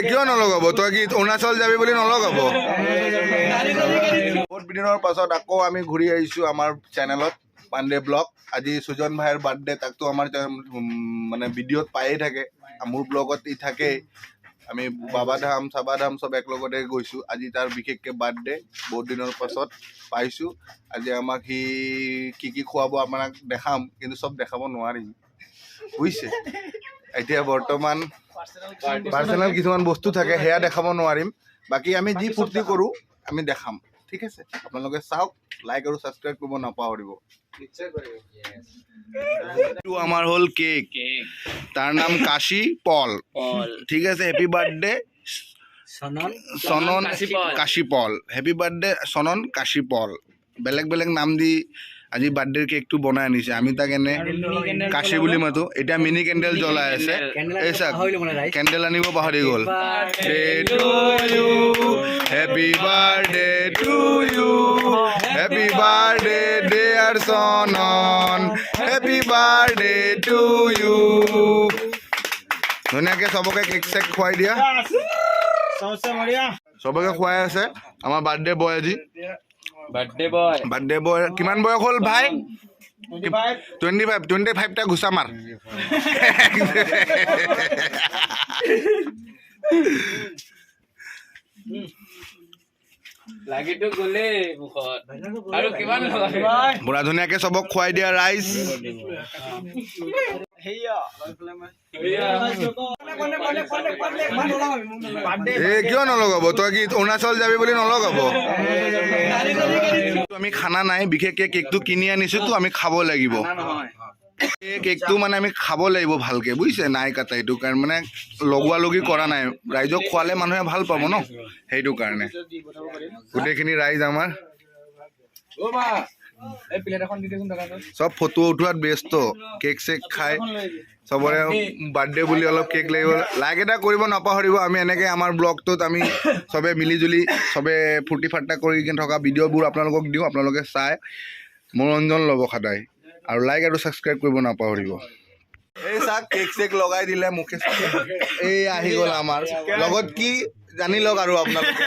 কিয় নলগাব? তই কি অৰুণাচল যাবি বুলি নলগাব? বহুত দিনৰ পাছত আকৌ আমি ঘূৰি আহিছোঁ আমাৰ চেনেলত পাণ্ডে ব্লগ। আজি সুজন ভাইৰ বাৰ্থডে, তাকতো আমাৰ মানে ভিডিঅ'ত পায়েই থাকে, মোৰ ব্লগত ই থাকেই। আমি বাবাধাম চাবাধাম চব একেলগতে গৈছোঁ। আজি তাৰ বিশেষকৈ বাৰ্থডে, বহুত দিনৰ পাছত পাইছোঁ। আজি আমাক সি কি খুৱাব আপোনাক দেখাম, কিন্তু চব দেখাব নোৱাৰিম বুজিছে। এতিয়া বৰ্তমান পাৰ্চনেল কিছুমান বস্তু থাকে, সেয়া দেখাব নোৱাৰিম। বাকী আমি যি ফূৰ্তি কৰোঁ আমি দেখাম, ঠিক আছে? আপোনালোকে চাওক, লাইক আৰু ছাবস্ক্ৰাইব কৰিব নাপাহৰিব। এইটো আমাৰ হ'ল কেক, তাৰ নাম কাশী পল, ঠিক আছে? হেপী বাৰ্থডে চনন কাশী পল, হেপী বাৰ্থডে চনন কাশী পল। বেলেগ বেলেগ নাম দি আজি বাৰ্থডেৰ কেকটো বনাই আনিছে। আমি তাক এনে কাশী বুলি মাতো। এতিয়া মিনি কেণ্ডেল জ্বলাই আছে। এই চাক, কেণ্ডেল আনিব পাহৰি গ'ল। Happy birthday to you, happy birthday dear Chanan, happy birthday to you. ধুনীয়াকৈ চবকে কেক চেক খুৱাই দিয়া। চবকে খুৱাই আছে আমাৰ বাৰ্থডে বয় আজি। বাৰ্থডে বয় কিমান বয়স হ'ল ভাই? 25টা ঘুচা মাৰ। বুঢ়া ধুনীয়াকে চবক খুৱাই দিয়া ৰাইজ। কিয় নলগাব? তই কি অৰুণাচল যাবি বুলি নলগাব? আমি খানা নাই, বিশেষকে কেকটো কিনি আনিছো তো, আমি খাব লাগিব। এই কেকটো মানে আমি খাব লাগিব ভালকে, বুজিছে? নাই কাটা, সেইটো কাৰণে মানে লগোৱা লগি কৰা নাই। ৰাইজক খোৱালে মানুহে ভাল পাব ন, সেইটো কাৰণে। গোটেইখিনি ৰাইজ আমাৰ চব ফটো উঠোৱাত ব্যস্ত, কেক চেক খাই চবৰে বাৰ্থডে বুলি অলপ কেক লাগিব। লাইক এটা কৰিব নাপাহৰিব। আমি এনেকৈ আমাৰ ব্লগটোত আমি চবে মিলিজুলি চবে ফূৰ্তি ফাৰ্তা কৰি থকা ভিডিঅ'বোৰ আপোনালোকক দিওঁ। আপোনালোকে চাই মনোৰঞ্জন ল'ব সদায়, আৰু লাইক আৰু ছাবস্ক্ৰাইব কৰিব নাপাহৰিব। এই চাক, কেক চেক লগাই দিলে মুখে। এই আহি গ'ল আমাৰ লগত, কি জানি লওক আৰু আপোনালোকে।